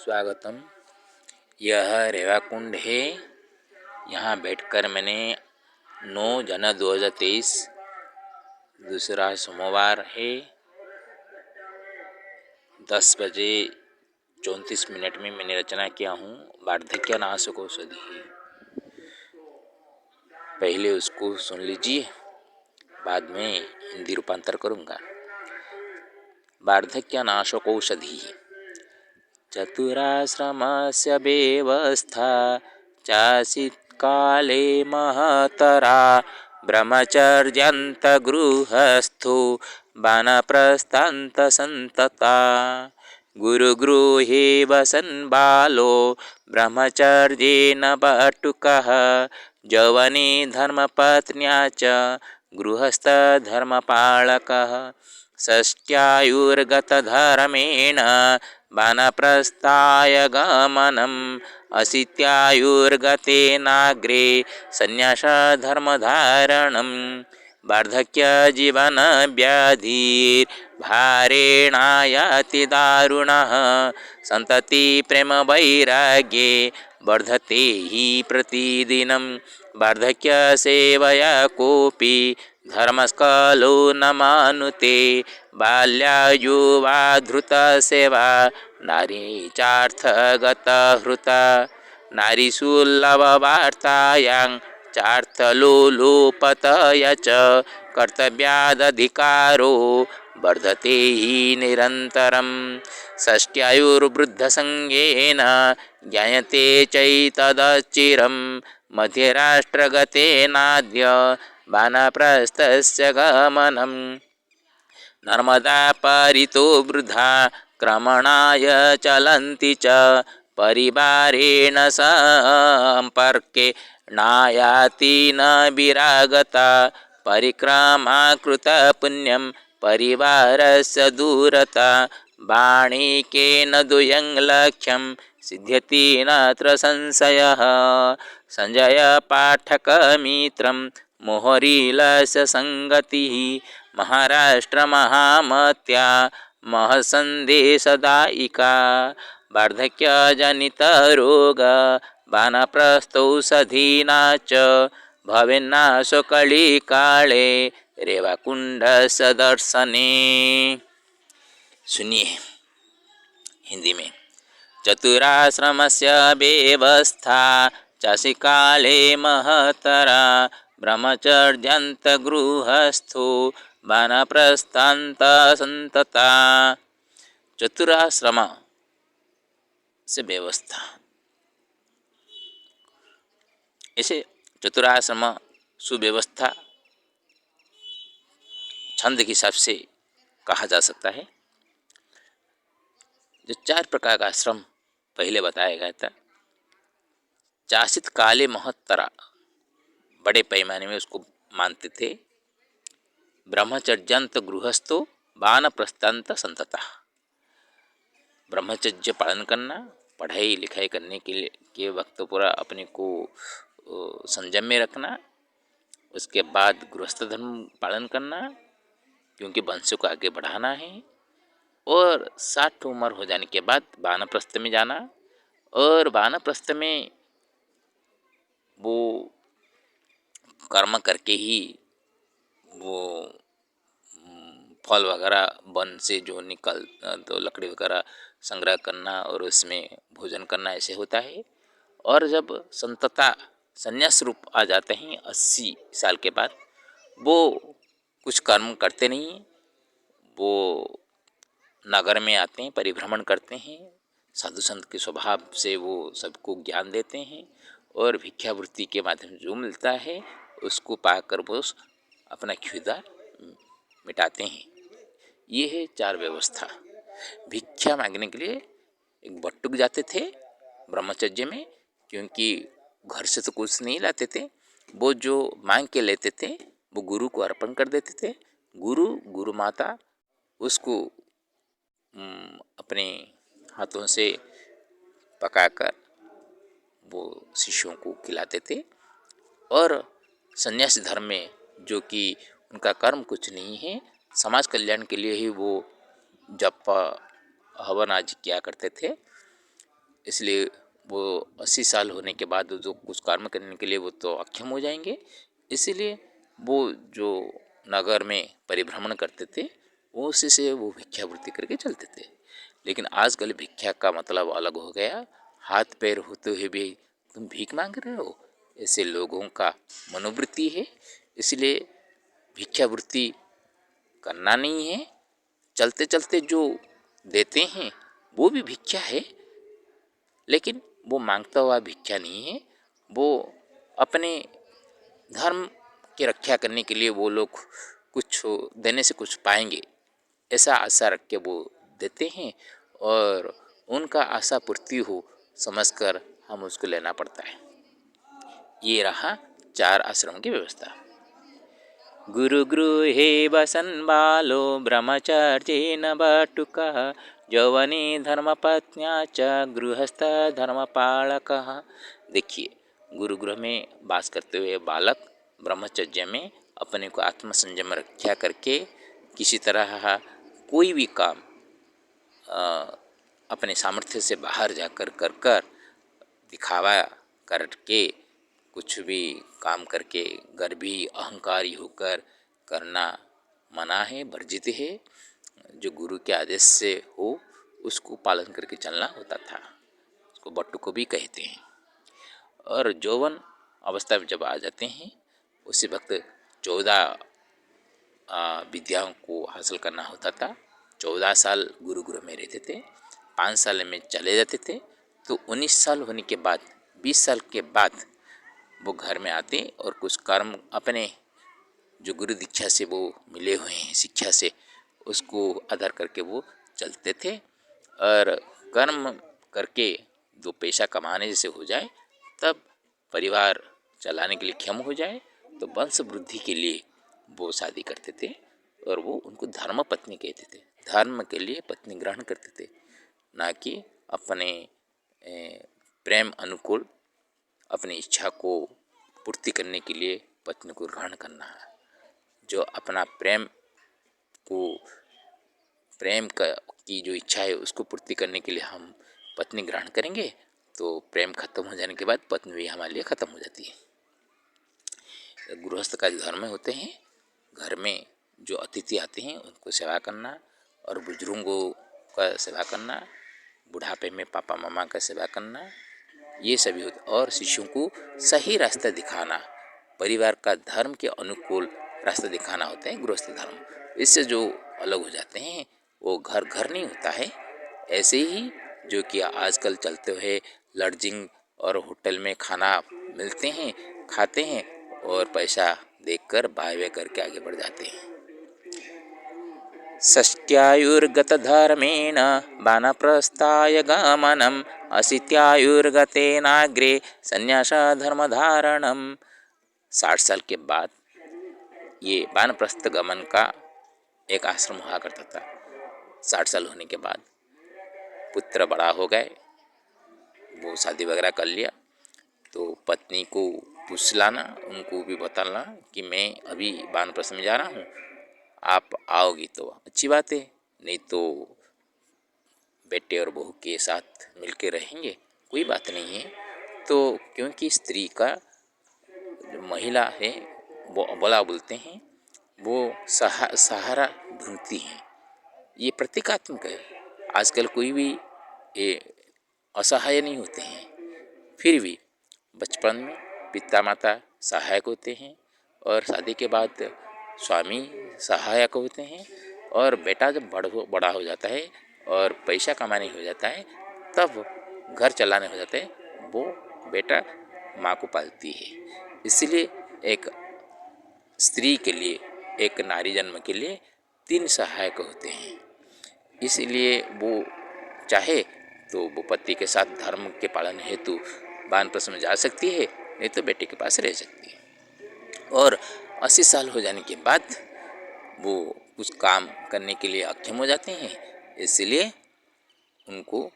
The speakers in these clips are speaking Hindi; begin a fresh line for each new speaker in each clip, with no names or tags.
स्वागतम। यह रेवा कुंड है। यहाँ बैठकर मैंने 9 जनवरी 2023 दूसरा सोमवार है 10 बजे 34 मिनट में मैंने रचना किया हूँ वार्धक्य नाशक औषधि। पहले उसको सुन लीजिए, बाद में हिंदी रूपांतर करूँगा। वार्धक्य नाशक औषधि। चतुराश्रमस्य व्यवस्था चासीत् काले महतरा ब्रह्मचर्यन्तगृहस्थो वानप्रस्थान्तसन्तता। गुरुगृहे वसन् बालो ब्रह्मचर्येण बटुकः यवने धर्मपत्न्या च गृहस्थधर्मपालकः। षष्ट्यायुर्गतधर्मेण वानप्रस्थाय गमनम् अशीत्यायुर्गतेनाग्रे संन्यासधर्मधारणम्। वार्धक्यजीवनव्याधिर्भारेणायाति दारुणः सन्ततिप्रेमवैराग्ये वर्धते हि प्रतिदिनं। वार्धक्यसेवया कोऽपि धर्मस्खलो न मानुते। बाल्यायुवाधृतसेवा नारी चार्थगतहृता। नारीसुलभवार्तायां चार्थलोलुपतय च कर्तव्यादधिकारो वर्धते हि निरन्तरं। षष्ट्यायुर्वृद्धसंज्ञेन ज्ञायते चैतदचिरं मध्यराष्ट्रगतेनाद्य वानप्रस्थस्य गमनम्। नर्मदा परितो वृद्धा क्रमणाय चलन्ति च परिवारेण सम्पर्के नायाति न विरागता। परिक्रमा कृता पुण्यं परिवारस्य दूरता। वाणिकेन दुयं लक्ष्यं सिद्ध्यति नात्र संशयः। संजय पाठकमित्रं मोहरीलस्य संगतिः महाराष्ट्रमहामत्या महसन्देशदायिका। वार्धक्यजनितरोग वानप्रस्थौषधीना च भवेन्नाशो कलिकाले रेवाकुण्डस्य दर्शने। सुनिए हिंदी में। चतुराश्रमस्य व्यवस्था चासी काले महतरा ब्रह्मचर्यन्तगृहस्थो वानप्रस्थान्तसन्तता। चतुराश्रम से व्यवस्था, ऐसे चतुराश्रम सुव्यवस्था छंद के हिसाब से कहा जा सकता है। जो 4 प्रकार का आश्रम पहले बताया गया था। चासित काले महत्तरा, बड़े पैमाने में उसको मानते थे। ब्रह्मचर्यंत गृहस्थो वानप्रस्थांत संतता, ब्रह्मचर्य पालन करना, पढ़ाई लिखाई करने के वक्त पूरा अपने को संयम में रखना। उसके बाद गृहस्थ धर्म पालन करना, क्योंकि वंश को आगे बढ़ाना है। और 60 उम्र हो जाने के बाद वानप्रस्थ में जाना। और वानप्रस्थ में वो कर्म करके ही वो फल वगैरह वन से जो निकल तो लकड़ी वगैरह संग्रह करना और उसमें भोजन करना, ऐसे होता है। और जब संतता संन्यास रूप आ जाते हैं 80 साल के बाद, वो कुछ कर्म करते नहीं। वो नगर में आते हैं, परिभ्रमण करते हैं, साधु संत के स्वभाव से वो सबको ज्ञान देते हैं। और भिक्षावृत्ति के माध्यम से जो मिलता है उसको पाकर वो अपना क्षुधा मिटाते हैं। ये है 4 व्यवस्था। भिक्षा मांगने के लिए एक बटुक जाते थे ब्रह्मचर्य में, क्योंकि घर से तो कुछ नहीं लाते थे। वो जो मांग के लेते थे वो गुरु को अर्पण कर देते थे। गुरु माता उसको अपने हाथों से पकाकर वो शिष्यों को खिलाते थे। और संन्यासी धर्म में जो कि उनका कर्म कुछ नहीं है, समाज कल्याण के लिए ही वो जप हवन आदि किया करते थे। इसलिए वो 80 साल होने के बाद जो कुछ कर्म करने के लिए वो तो अक्षम हो जाएंगे। इसीलिए वो जो नगर में परिभ्रमण करते थे वो उसी से वो भिक्षावृत्ति करके चलते थे। लेकिन आजकल भिक्षा का मतलब अलग हो गया। हाथ पैर होते हुए भी तुम भीख मांग रहे हो, ऐसे लोगों का मनोवृत्ति है। इसलिए भिक्षावृत्ति करना नहीं है। चलते चलते जो देते हैं वो भी भिक्षा है, लेकिन वो मांगता हुआ भिक्षा नहीं है। वो अपने धर्म की रक्षा करने के लिए वो लोग कुछ देने से कुछ पाएंगे ऐसा आशा रख के वो देते हैं, और उनका आशा पूर्ति हो समझकर हम उसको लेना पड़ता है। ये रहा 4 आश्रम की व्यवस्था। गुरुगृहे वसन बालो ब्रह्मचर्येण बटुकः यौवने धर्मपत्न्या च गृहस्थ धर्मपालकः। देखिए, गुरुगृह में वास करते हुए बालक ब्रह्मचर्य में अपने को आत्मसंयम रक्षा करके किसी तरह कोई भी काम अपने सामर्थ्य से बाहर जाकर कर दिखावा करके कुछ भी काम करके गर्भी अहंकारी होकर करना मना है, वर्जित है। जो गुरु के आदेश से हो उसको पालन करके चलना होता था। उसको बट्टू को भी कहते हैं। और यौवन अवस्था में जब आ जाते हैं उसी वक्त 14 विद्याओं को हासिल करना होता था। 14 साल गुरुगृह में रहते थे, 5 साल में चले जाते थे। तो 19 साल होने के बाद 20 साल के बाद वो घर में आते और कुछ कर्म अपने जो गुरु दीक्षा से वो मिले हुए हैं शिक्षा से उसको आधार करके वो चलते थे। और कर्म करके दो पैसा कमाने जैसे हो जाए, तब परिवार चलाने के लिए क्षम हो जाए, तो वंश वृद्धि के लिए वो शादी करते थे। और वो उनको धर्म पत्नी कहते थे। धर्म के लिए पत्नी ग्रहण करते थे, ना कि अपने प्रेम अनुकूल अपनी इच्छा को पूर्ति करने के लिए पत्नी को ग्रहण करना है। जो अपना प्रेम की जो इच्छा है उसको पूर्ति करने के लिए हम पत्नी ग्रहण करेंगे, तो प्रेम खत्म हो जाने के बाद पत्नी भी हमारे लिए खत्म हो जाती है। गृहस्थ का जो धर्म होते हैं, घर में जो अतिथि आते हैं उनको सेवा करना और बुजुर्गों का सेवा करना, बुढ़ापे में पापा मामा का सेवा करना, ये सभी होते। और शिष्यों को सही रास्ता दिखाना, परिवार का धर्म के अनुकूल रास्ता दिखाना होता है गृहस्थ धर्म। इससे जो अलग हो जाते हैं वो घर घर नहीं होता है। ऐसे ही जो कि आजकल चलते हुए लॉजिंग और होटल में खाना मिलते हैं, खाते हैं और पैसा देकर बाय वे करके आगे बढ़ जाते हैं। षष्ट्यायुर्गत धर्मेण वानप्रस्थाय गमनम् अशीत्यायुर्गतेनाग्रे संन्यास धर्म धारणम। 60 साल के बाद ये वानप्रस्थ गमन का एक आश्रम हुआ करता था। 60 साल होने के बाद पुत्र बड़ा हो गए, वो शादी वगैरह कर लिया, तो पत्नी को पूछ लाना, उनको भी बताना कि मैं अभी वानप्रस्थ में जा रहा हूँ, आप आओगी तो अच्छी बात है, नहीं तो बेटे और बहू के साथ मिलके रहेंगे, कोई बात नहीं है। तो क्योंकि स्त्री का जो महिला है वो अबला बोलते हैं, वो सहारा ढूंढती हैं। ये प्रतीकात्मक है। आजकल कोई भी ये असहाय नहीं होते हैं, फिर भी बचपन में पिता माता सहायक होते हैं और शादी के बाद स्वामी सहायक होते हैं। और बेटा जब बड़ा हो जाता है और पैसा कमाने हो जाता है, तब घर चलाने हो जाता है, वो बेटा माँ को पालती है। इसलिए एक स्त्री के लिए, एक नारी जन्म के लिए 3 सहायक होते हैं। इसलिए वो चाहे तो वो पति के साथ धर्म के पालन हेतु वानप्रस्थ में जा सकती है, नहीं तो बेटे के पास रह सकती है। और 80 साल हो जाने के बाद वो कुछ काम करने के लिए अक्षम हो जाते हैं, इसलिए उनको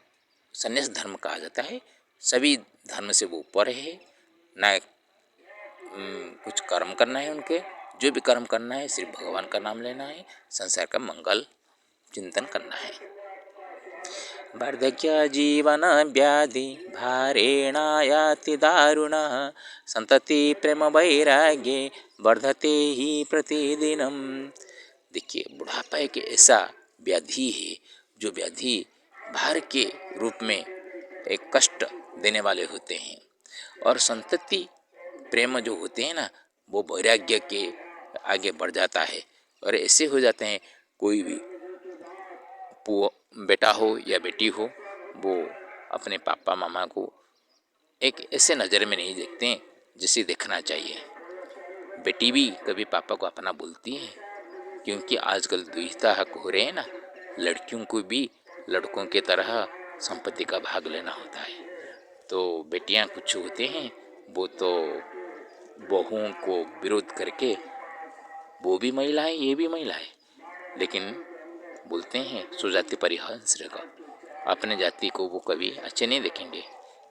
संन्यास धर्म कहा जाता है। सभी धर्म से वो ऊपर है, ना कुछ कर्म करना है उनके, जो भी कर्म करना है सिर्फ भगवान का नाम लेना है, संसार का मंगल चिंतन करना है। वार्धक्य जीवन व्याधि भारेणायाति दारुणः संतति प्रेम वैराग्ये वर्धते ही प्रतिदिनम। देखिए, बुढ़ापा एक ऐसा व्याधि है जो व्याधि भार के रूप में एक कष्ट देने वाले होते हैं, और संतति प्रेम जो होते हैं ना, वो वैराग्य के आगे बढ़ जाता है। और ऐसे हो जाते हैं, कोई भी बेटा हो या बेटी हो, वो अपने पापा मामा को एक ऐसे नज़र में नहीं देखते हैं जिसे देखना चाहिए। बेटी भी कभी पापा को अपना बोलती है, क्योंकि आजकल द्विधा हक हो रहे हैं ना, लड़कियों को भी लड़कों के तरह संपत्ति का भाग लेना होता है। तो बेटियां कुछ होते हैं, वो तो बहुओं को विरोध करके, वो भी महिला है ये भी महिला है, लेकिन बोलते हैं स्वजाति परिहंस रहेगा, अपने जाति को वो कभी अच्छे नहीं देखेंगे।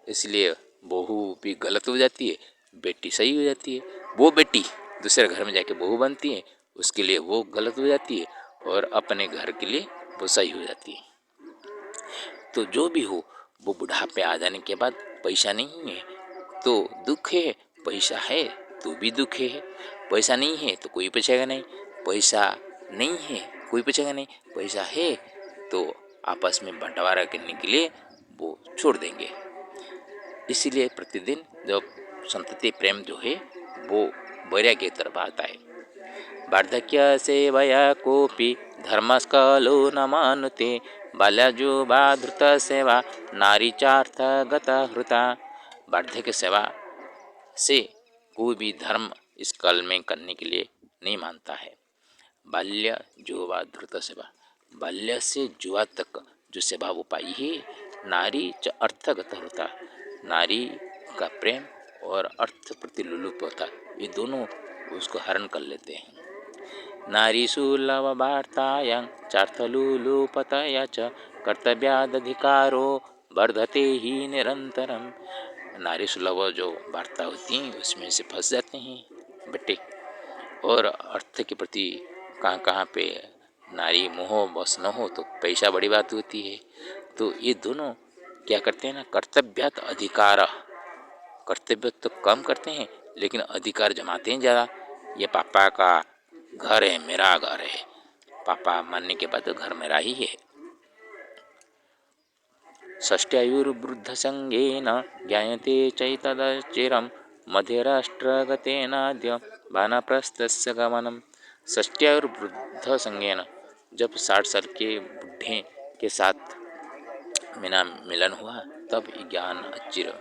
इसलिए बहू भी गलत हो जाती है, बेटी सही हो जाती है। वो बेटी दूसरे घर में जाके बहू बनती है, उसके लिए वो गलत हो जाती है, और अपने घर के लिए वो सही हो जाती है। तो जो भी हो, वो बुढ़ापे आ जाने के बाद पैसा नहीं है तो दुख है, पैसा है तो भी दुख है। पैसा नहीं है तो कोई पूछेगा नहीं, पैसा नहीं है कोई पूछेगा नहीं, पैसा है तो आपस में बंटवारा करने के लिए वो छोड़ देंगे। इसीलिए प्रतिदिन जब संतति प्रेम जो है वो वैराग्य की तरफ आता है। वार्धक्य सेवया कोपि धर्मस्कलो न मानुते बाल्याजुबा धृत सेवा नारी चार्थ गता हृता। वार्धक्य सेवा से कोई भी धर्म इस काल में करने के लिए नहीं मानता है। बाल्य जुवा धृत सेवा, बाल्य से जुआ तक जो सेवा वो पाई है, नारी च अर्थगत होता, नारी का प्रेम और अर्थ प्रति लुलुप होता, ये दोनों उसको हरण कर लेते हैं। नारीषु लववार्तायां चार्थलुलुपतया च कर्तव्यादधिकारो वर्धते ही निरंतरम। नारी सुलभ जो वार्ता होती हैं उसमें से फंस जाते हैं बेटे, और अर्थ के प्रति कहाँ कहाँ पे नारी मोह बस न हो तो पैसा बड़ी बात होती है। तो ये दोनों क्या करते हैं ना, कर्तव्यात अधिकार, कर्तव्य तो कम करते हैं लेकिन अधिकार जमाते हैं ज़्यादा। ये पापा का घर है, मेरा घर है, पापा मरने के बाद तो घर मेरा ही है। षष्ट्यायुर्वृद्ध संगेन ज्ञायते चैतदचिरम मध्यराष्ट्रगतेनाद्य वानप्रस्थस्य गमनम। षष्ट्यायुर्वृद्ध संगेन, जब 60 साल के बुढ़े के साथ मेरा मिलन हुआ तब ज्ञान अचिर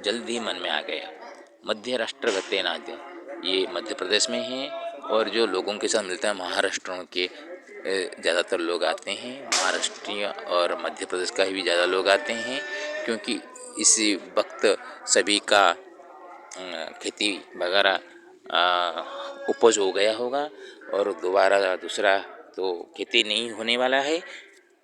जल्दी मन में आ गया। मध्यराष्ट्रगतेनाद्य, ये मध्य प्रदेश में है, और जो लोगों के साथ मिलता है महाराष्ट्र के ज़्यादातर लोग आते हैं, महाराष्ट्रीय और मध्य प्रदेश का ही भी ज़्यादा लोग आते हैं, क्योंकि इसी वक्त सभी का खेती वगैरह उपज हो गया होगा और दोबारा दूसरा तो खेती नहीं होने वाला है।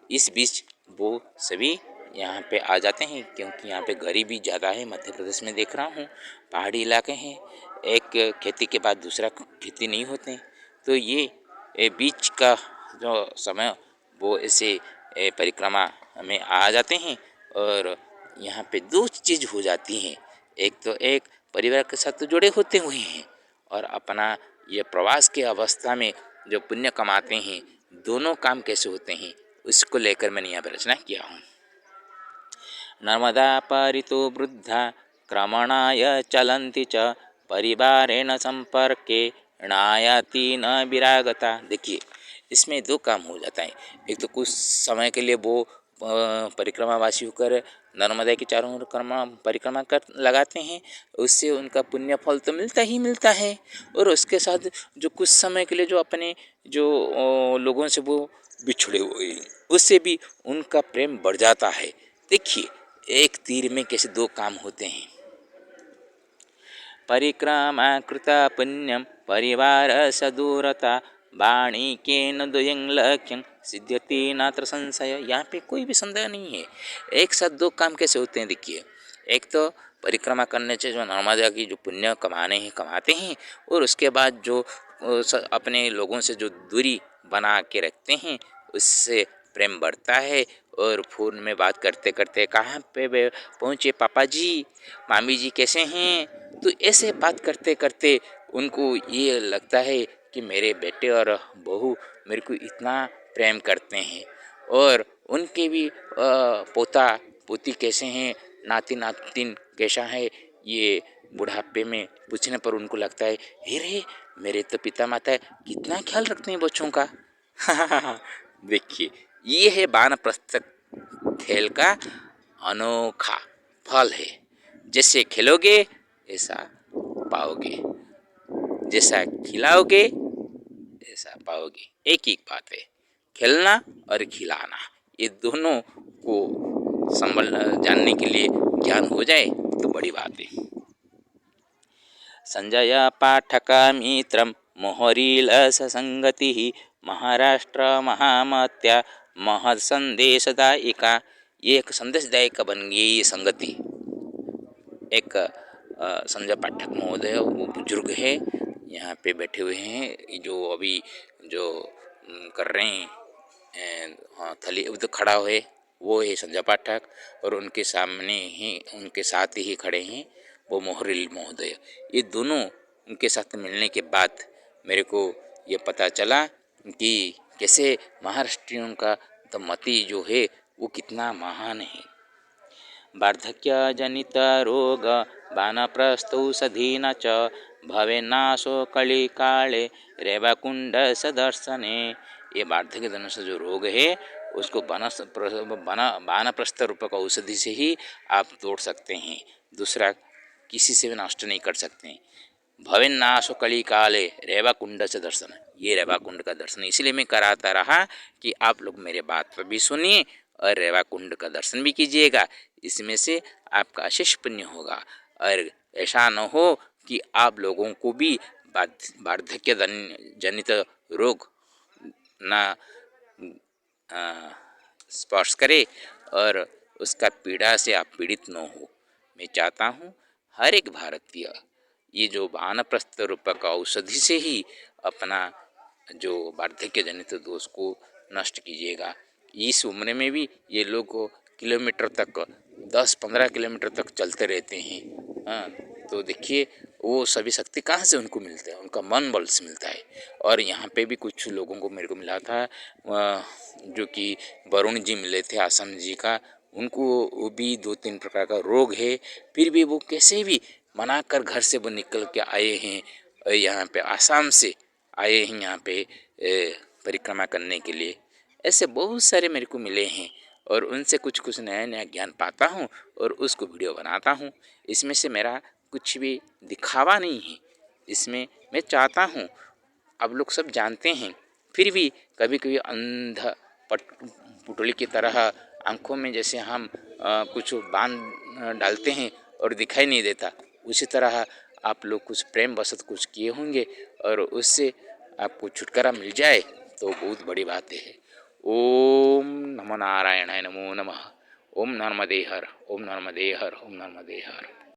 इस बीच वो सभी यहाँ पे आ जाते हैं, क्योंकि यहाँ पे गरीबी ज़्यादा है। मध्य प्रदेश में देख रहा हूँ पहाड़ी इलाके हैं, एक खेती के बाद दूसरा खेती नहीं होते, तो ये बीच का जो समय वो ऐसे परिक्रमा में आ जाते हैं। और यहाँ पे दो चीज़ हो जाती हैं, एक तो एक परिवार के साथ तो जुड़े होते हुए हैं, और अपना ये प्रवास के अवस्था में जो पुण्य कमाते हैं, दोनों काम कैसे होते हैं उसको लेकर मैंने यहाँ पर रचना किया हूँ। नर्मदा परितो वृद्धा क्रमणाय चलन्ति च परिवारेण संपर्के नायाति न विरागता। देखिए, इसमें दो काम हो जाता है। एक तो कुछ समय के लिए वो परिक्रमावासी होकर नर्मदा के चारों ओर परिक्रमा कर लगाते हैं, उससे उनका पुण्य फल तो मिलता ही मिलता है, और उसके साथ जो कुछ समय के लिए जो अपने जो लोगों से वो बिछड़े हुए, उससे भी उनका प्रेम बढ़ जाता है। देखिए, एक तीर में कैसे दो काम होते हैं। परिक्रमा कृता पुण्यम परिवार सदूरता बाणिकेन द्वयं लक्ष्यं सिद्ध्यति नात्र संशय। यहाँ पे कोई भी संदेह नहीं है, एक साथ दो काम कैसे होते हैं। देखिए, एक तो परिक्रमा करने से जो नर्मदा की जो पुण्य कमाते हैं, और उसके बाद जो अपने लोगों से जो दूरी बना के रखते हैं, उससे प्रेम बढ़ता है। और फ़ोन में बात करते करते कहाँ पे पहुँचे पापा जी, मामी जी कैसे हैं, तो ऐसे बात करते करते उनको ये लगता है कि मेरे बेटे और बहू मेरे को इतना प्रेम करते हैं। और उनके भी पोता पोती कैसे हैं, नाती नातिन कैसा है, ये बुढ़ापे में पूछने पर उनको लगता है अरे मेरे तो पिता माता कितना ख्याल रखते हैं बच्चों का। देखिए, ये है वानप्रस्थ खेल का अनोखा फल है। जैसे खेलोगे ऐसा पाओगे, जैसा खिलाओगे ऐसा पाओगे। एक ही बात है, खेलना और खिलाना, ये दोनों को संभल जानने के लिए ज्ञान हो जाए तो बड़ी बात है। संजय पाठक मित्रम मोहरीलस संगति महाराष्ट्र महामत्या महत संदेशदायिका। ये एक संदेशदायिका बन गई ये संगति। एक संजय पाठक महोदय, वो बुजुर्ग है, यहाँ पे बैठे हुए हैं, जो अभी जो कर रहे हैं हाँ थली तो खड़ा हुए वो है संजय पाठक। और उनके सामने ही उनके साथ ही खड़े हैं वो मोहरिल महोदय। ये दोनों उनके साथ मिलने के बाद मेरे को ये पता चला कि कैसे महाराष्ट्रियों का मति जो है वो कितना महान है। वार्धक्य जनित रोग बानप्रस्थौषधीन च भवेन्नाशो कलिकाले रेवाकुंड सदर्शने। ये वार्धक्य धनुष जो रोग है उसको बानप्रस्थ रूपक औषधि से ही आप तोड़ सकते हैं, दूसरा किसी से भी नष्ट नहीं कर सकते हैं। भवेन्नाशो कलिकाले रेवाकुंड से दर्शन, ये रेवाकुंड का दर्शन इसलिए मैं कराता रहा कि आप लोग मेरे बात पर भी सुनिए और रेवाकुंड का दर्शन भी कीजिएगा, इसमें से आपका अशेष पुण्य होगा। और ऐसा न हो कि आप लोगों को भी वार्धक्य जनित रोग ना स्पर्श करे और उसका पीड़ा से आप पीड़ित न हो। मैं चाहता हूँ हर एक भारतीय ये जो वानप्रस्थ रूपक औषधि से ही अपना जो वार्धक्य जनित दोष को नष्ट कीजिएगा। इस उम्र में भी ये लोग किलोमीटर तक 10-15 किलोमीटर तक चलते रहते हैं। हाँ, तो देखिए वो सभी शक्ति कहाँ से उनको मिलता है, उनका मन बल से मिलता है। और यहाँ पे भी कुछ लोगों को मेरे को मिला था जो कि वरुण जी मिले थे आसाम जी का, उनको वो भी 2-3 प्रकार का रोग है, फिर भी वो कैसे भी मना कर घर से वो निकल के आए हैं, यहाँ पे आसाम से आए हैं यहाँ पे परिक्रमा करने के लिए। ऐसे बहुत सारे मेरे को मिले हैं और उनसे कुछ नया नया ज्ञान पाता हूँ और उसको वीडियो बनाता हूँ। इसमें से मेरा कुछ भी दिखावा नहीं है, इसमें मैं चाहता हूँ आप लोग सब जानते हैं, फिर भी कभी कभी अंध पुतली की तरह आँखों में जैसे हम कुछ बांध डालते हैं और दिखाई नहीं देता, उसी तरह आप लोग कुछ प्रेम वशत कुछ किए होंगे और उससे आपको छुटकारा मिल जाए तो बहुत बड़ी बात है। ओम नमो नारायणाय नमो नमः। ओम नर्मदे हर, ओम नर्मदे हर, ओम नर्मदे हर।